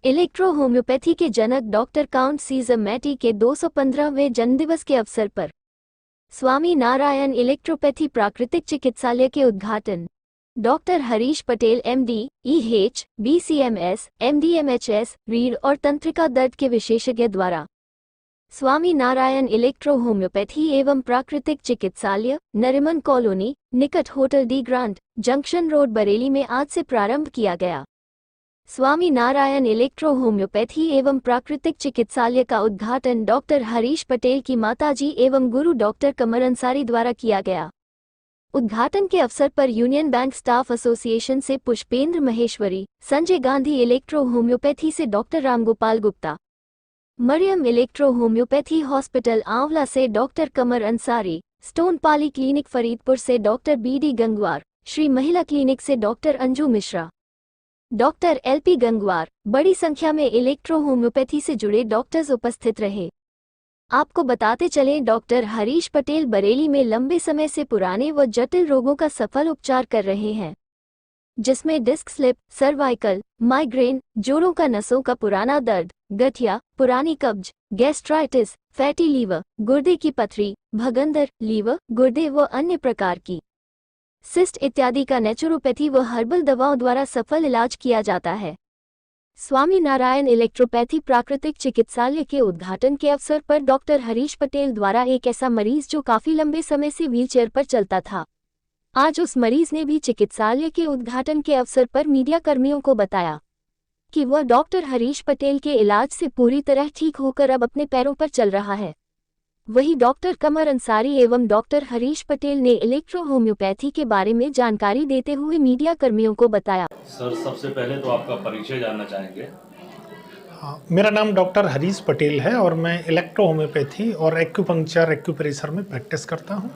Electro homeopathy के जनक doctor count scissor मैटी के 215वें जन्मदिवस के अवसर पर स्वामी नारायण इलेक्ट्रोपैथी प्राकृतिक चिकित्सालय के उद्घाटन। Doctor Harish Patel MD, EH, BCMS, MDMHS, रीढ़ और तंत्रिका दर्द के विशेषज्ञ द्वारा स्वामी नारायण इलेक्ट्रो होम्योपैथी एवं प्राकृतिक चिकित्सालय, नरिमन कॉलोनी, निकट hotel D grant, junction road, Bareilly में आज से प्रारंभ किया गया। स्वामी नारायण इलेक्ट्रो होम्योपैथी एवं प्राकृतिक चिकित्सालय का उद्घाटन डॉक्टर हरीश पटेल की माताजी एवं गुरु डॉक्टर कमर अंसारी द्वारा किया गया। उद्घाटन के अवसर पर यूनियन बैंक स्टाफ एसोसिएशन से पुष्पेंद्र महेश्वरी, संजय गांधी इलेक्ट्रो होम्योपैथी से doctor Ramgopal Gupta, Mariam electro homeopathy hospital Aonla से doctor Qamar Ansari, stone poly clinic Faridpur से डॉक्टर बीडी गंगवार, श्री महिला क्लिनिक से doctor Anju Mishra, doctor LP Gangwar, बड़ी संख्या में इलेक्ट्रो होम्योपैथी से जुड़े डॉक्टर्स उपस्थित रहे। आपको बताते चलें, डॉक्टर हरीश पटेल बरेली में लंबे समय से पुराने व जटिल रोगों का सफल उपचार कर रहे हैं, जिसमें डिस्क स्लिप, सर्वाइकल, माइग्रेन, जोड़ों का नसों का पुराना दर्द, गठिया, पुरानी कब्ज, गैस्ट्राइटिस, फैटी लीवर, गुर्दे की पथरी, भगंदर, लीवर, गुर्दे व अन्य प्रकार की सिस्ट इत्यादि का नेचुरोपैथी व हर्बल दवाओं द्वारा सफल इलाज किया जाता है। स्वामी नारायण इलेक्ट्रोपैथी प्राकृतिक चिकित्सालय के उद्घाटन के अवसर पर डॉक्टर हरीश पटेल द्वारा एक ऐसा मरीज जो काफी लंबे समय से व्हीलचेयर पर चलता था, आज उस मरीज ने भी चिकित्सालय के उद्घाटन के अवसर पर मीडिया कर्मियों को बताया कि वह डॉक्टर हरीश पटेल के इलाज से पूरी तरह ठीक होकर अब अपने पैरों पर चल रहा है। वहीं डॉक्टर कमर अंसारी एवं डॉक्टर हरीश पटेल ने इलेक्ट्रो होम्योपैथी के बारे में जानकारी देते हुए मीडिया कर्मियों को बताया। सर, सबसे पहले तो आपका परिचय जानना चाहेंगे। हाँ, मेरा नाम डॉक्टर हरीश पटेल है और मैं इलेक्ट्रो होम्योपैथी और एक्यूपंक्चर एक्यूप्रेशर में प्रैक्टिस करता हूँ।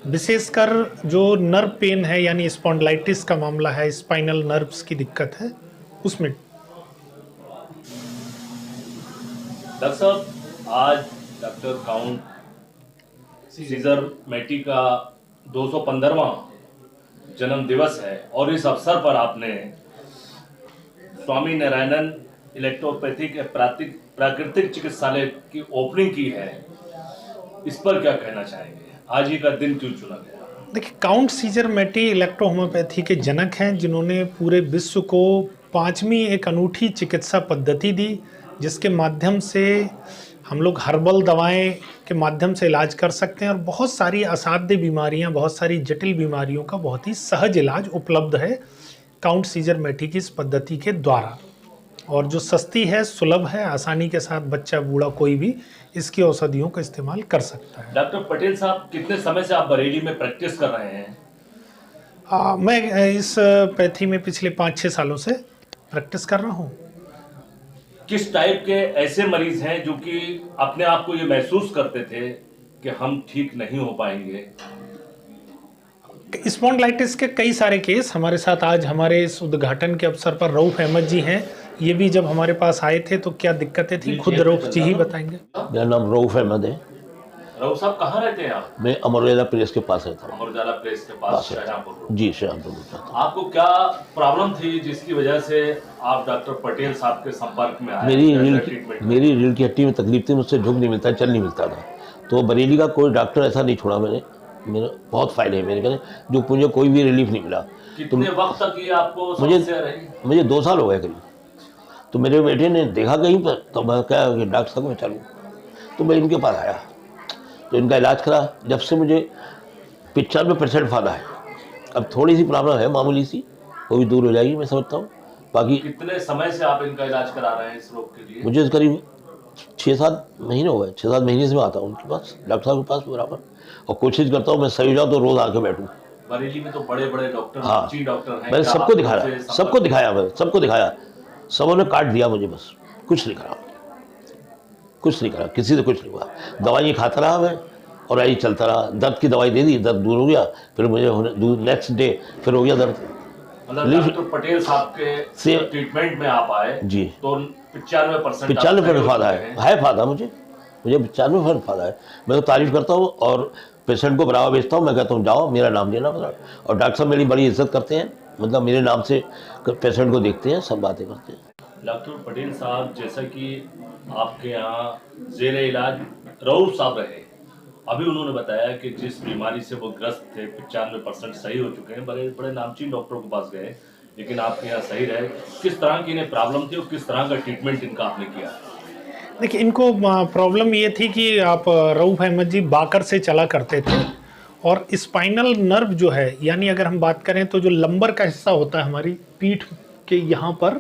विशेषकर जो नर्व पेन है यानी स्पॉन्डिलाइटिस का मामला है, स्पाइनल नर्व्स की दिक्कत है, उसमें। डॉक्टर साहब, आज डॉक्टर काउंट सीजर मैटी का 215वां जन्म दिवस है और इस अवसर पर आपने स्वामी नारायण इलेक्ट्रोपैथी के प्राकृतिक चिकित्सालय की ओपनिंग की है। इस पर क्या कहना चाहेंगे? आज ही का दिन क्यों चुना गया? देखिए, काउंट सीजर मैटी इलेक्ट्रो होम्योपैथी के जनक हैं, जिन्होंने पूरे विश्व को 5वीं एक अनूठी चिकित्सा पद्धति दी, जिसके माध्यम से हम लोग हर्बल दवाएं के माध्यम से इलाज कर सकते हैं और बहुत सारी असाध्य बीमारियां, बहुत सारी जटिल बीमारियों का बहुत ही सहज इलाज उपलब्ध है काउंट सीजर मैटी की इस पद्धति के द्वारा, और जो सस्ती है, सुलभ है, आसानी के साथ बच्चा बूढ़ा कोई भी इसकी औषधियों का इस्तेमाल कर सकता है। डॉक्टर पटेल साहब, कितने समय से आप बरेली में प्रैक्टिस कर रहे हैं? मैं इस पैथी में पिछले 5-6 सालों से प्रैक्टिस कर रहा हूँ। किस टाइप के ऐसे मरीज हैं जो कि अपने आप को ये महसूस करते थे कि हम ठीक नहीं हो पाएंगे? स्पॉन्डिलाइटिस के कई सारे केस हमारे साथ आज हमारे इस उद्घाटन के अवसर पर रऊफ अहमद जी हैं। ये भी जब हमारे पास आए थे तो क्या दिक्कतें थी, खुद रऊफ जी ही बताएंगे। मेरा नाम रऊफ अहमद है। रऊफ साहब, कहाँ रहते हैं आप? मैं अमर उजाला प्रेस के पास रहता हूँ। अमर उजाला प्रेस के पास, शाहजहांपुर। जी, शाहजहांपुर। आपको क्या प्रॉब्लम थी जिसकी वजह से आप डॉक्टर पटेल साहब के संपर्क में आए? मेरी रीढ़ की हड्डी में तकलीफ थी, मुझसे झुक नहीं मिलता, चल नहीं मिलता था। तो बरेली का कोई डॉक्टर ऐसा नहीं छोड़ा मैंने, मेरे बहुत फायदे हैं मेरे कहने, जो मुझे कोई भी रिलीफ नहीं मिला। कितने वक्त तक ये आपको समस्या रही? मुझे 2 साल हो गए करीब। तो मेरे बेटे ने देखा कहीं पर, तो मैं क्या कि डॉक्टर साहब मैं चलूँ, तो मैं इनके पास आया, तो इनका इलाज करा। जब से मुझे 95% फायदा है। अब थोड़ी सी प्रॉब्लम है, मामूली सी, वो भी दूर हो जाएगी मैं समझता हूँ। बाकी कितने समय से आप इनका इलाज करा रहे हैं इस रोग के लिए? मुझे करीब 6-7 महीने हो गए। 6-7 महीने से मैं आता हूँ उनके पास, डॉक्टर साहब के पास बराबर, और कोशिश करता हूँ मैं सही हो जाऊँ तो रोज़ आके बैठूँ। बरेली में तो बड़े बड़े डॉक्टर, हाँ, डॉक्टर हैं। मैंने सबको दिखाया, सबों ने काट दिया मुझे, बस कुछ नहीं करा, किसी से कुछ नहीं हुआ। दवाई खाता रहा मैं और यही चलता रहा। दर्द की दवाई दे दी, दर्द दूर हो गया, फिर मुझे नेक्स्ट डे फिर हो गया दर्द। मतलब डॉक्टर पटेल साहब के ट्रीटमेंट में आप आए जी, तो 95% फायदा है फायदा मुझे 95% फायदा है। मैं तो तारीफ करता हूँ और पेशेंट को बढ़ावा भेजता हूँ। मैं कहता हूँ जाओ, मेरा नाम लेना, और डॉक्टर साहब मेरी बड़ी इज्जत करते हैं, मतलब मेरे नाम से पेशेंट को देखते हैं, सब बातें करते हैं। डॉक्टर पटेल साहब, जैसा कि आपके यहाँ जेर इलाज रऊफ साहब रहे, अभी उन्होंने बताया कि जिस बीमारी से वो ग्रस्त थे 95% सही हो चुके हैं, बड़े बड़े नामचीन डॉक्टरों के पास गए, लेकिन आपके यहाँ सही रहे। किस तरह की इन्हें प्रॉब्लम थी और किस तरह का ट्रीटमेंट इनका आपने किया? देखिए, इनको प्रॉब्लम ये थी कि आप रऊफ अहमद जी बाकर से चला करते थे और स्पाइनल नर्व जो है, यानी अगर हम बात करें तो जो लंबर का हिस्सा होता है हमारी पीठ के यहाँ पर,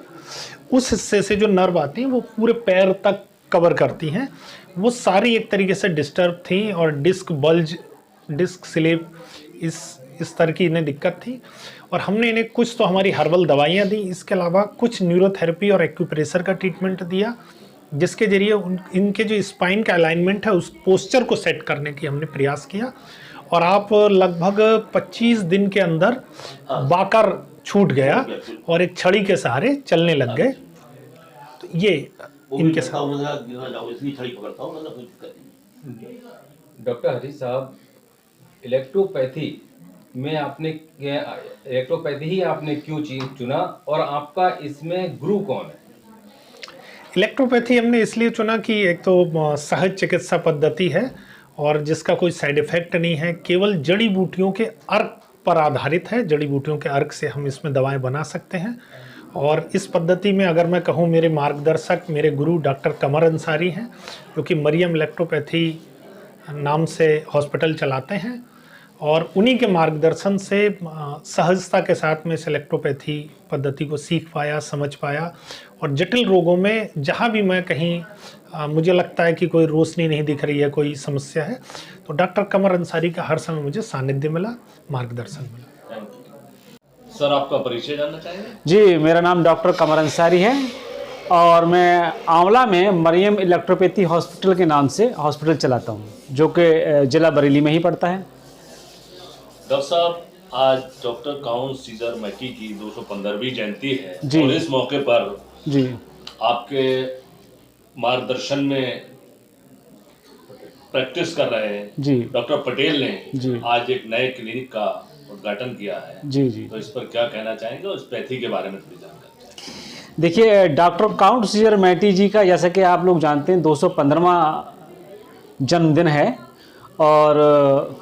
उस हिस्से से जो नर्व आती हैं वो पूरे पैर तक कवर करती हैं, वो सारी एक तरीके से डिस्टर्ब थी और डिस्क बल्ज, डिस्क स्लिप, इस तरह की इन्हें दिक्कत थी। और हमने इन्हें कुछ तो हमारी हर्बल दवाइयाँ दी, इसके अलावा कुछ न्यूरोथेरेपी और एक्यूप्रेशर का ट्रीटमेंट दिया, जिसके जरिए इनके जो स्पाइन का अलाइनमेंट है उस पोस्चर को सेट करने की हमने प्रयास किया। और आप लगभग 25 दिन के अंदर बाकर छूट गया और एक छड़ी के सहारे चलने लग गए। तो ये इनके साथ। डॉक्टर हरीश साहब, इलेक्ट्रोपैथी ही आपने क्यों चुना और आपका इसमें गुरु कौन है? इलेक्ट्रोपैथी हमने इसलिए चुना कि एक तो सहज चिकित्सा पद्धति है और जिसका कोई साइड इफेक्ट नहीं है, केवल जड़ी बूटियों के अर्क पर आधारित है। जड़ी बूटियों के अर्क से हम इसमें दवाएं बना सकते हैं। और इस पद्धति में अगर मैं कहूँ, मेरे मार्गदर्शक, मेरे गुरु डॉक्टर कमर अंसारी हैं, जो कि मरियम इलेक्ट्रोपैथी नाम से हॉस्पिटल चलाते हैं, और उन्हीं के मार्गदर्शन से सहजता के साथ में इस इलेक्ट्रोपैथी पद्धति को सीख पाया, समझ पाया। और जटिल रोगों में जहाँ भी मैं कहीं मुझे लगता है कि कोई रोशनी नहीं दिख रही है, कोई समस्या है, तो डॉक्टर कमर अंसारी का हर समय मुझे सानिध्य मिला, मार्गदर्शन मिला। सर, आपका परिचय जानना चाहेंगे? जी, मेरा नाम डॉक्टर कमर अंसारी है और मैं आंवला में मरियम इलेक्ट्रोपैथी हॉस्पिटल के नाम से हॉस्पिटल चलाता हूँ, जो कि जिला बरेली में ही पड़ता है। डॉक्टर साहब, आज डॉक्टर काउंट सीजर मैटी की 215वीं जयंती है जी। और इस मौके पर जी, आपके मार्गदर्शन में प्रैक्टिस कर रहे हैं जी, डॉक्टर पटेल ने जी, आज एक नए क्लिनिक का उद्घाटन किया है। जी, जी। तो इस पर क्या कहना चाहेंगे और इस पैथी के बारे में थोड़ी जानकारी? देखिए, डॉक्टर काउंट सीजर मैटी जी का, जैसा कि आप लोग जानते हैं, 215वां जन्मदिन है। और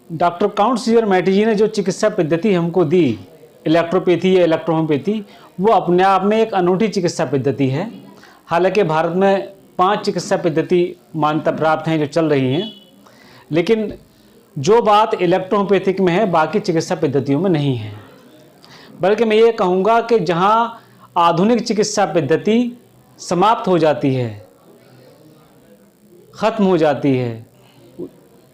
डॉक्टर काउंट सीजर मैटी जी ने जो चिकित्सा पद्धति हमको दी, इलेक्ट्रोपैथी या इलेक्ट्रोहोम्योपैथी, वो अपने आप में एक अनूठी चिकित्सा पद्धति है। हालांकि भारत में 5 चिकित्सा पद्धति मान्यता प्राप्त हैं जो चल रही हैं, लेकिन जो बात इलेक्ट्रोहोम्योपैथिक में है बाकी चिकित्सा पद्धतियों में नहीं है। बल्कि मैं ये कहूँगा कि जहाँ आधुनिक चिकित्सा पद्धति समाप्त हो जाती है, ख़त्म हो जाती है,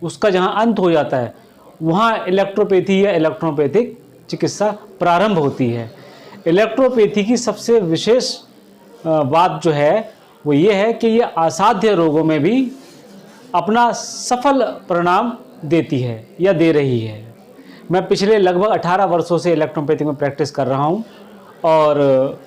उसका जहाँ अंत हो जाता है, वहाँ इलेक्ट्रोपैथी या इलेक्ट्रोहोम्योपैथिक चिकित्सा प्रारंभ होती है। इलेक्ट्रोपैथी की सबसे विशेष बात जो है वो ये है कि ये असाध्य रोगों में भी अपना सफल परिणाम देती है या दे रही है। मैं पिछले लगभग 18 वर्षों से इलेक्ट्रोपैथी में प्रैक्टिस कर रहा हूँ और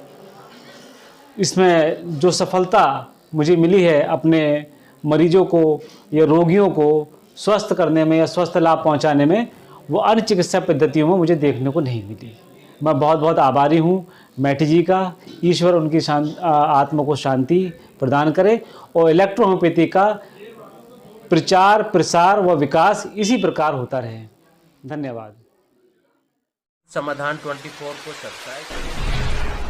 इसमें जो सफलता मुझे मिली है अपने मरीजों को या रोगियों को स्वस्थ करने में या स्वस्थ लाभ पहुँचाने में, वो अन्य चिकित्सा पद्धतियों में मुझे देखने को नहीं मिली। मैं बहुत बहुत आभारी हूँ मैटी जी का। ईश्वर उनकी आत्मा को शांति प्रदान करे और इलेक्ट्रोहोम्योपैथी का प्रचार, प्रसार व विकास इसी प्रकार होता रहे। धन्यवाद। समाधान 24 को सब्सक्राइब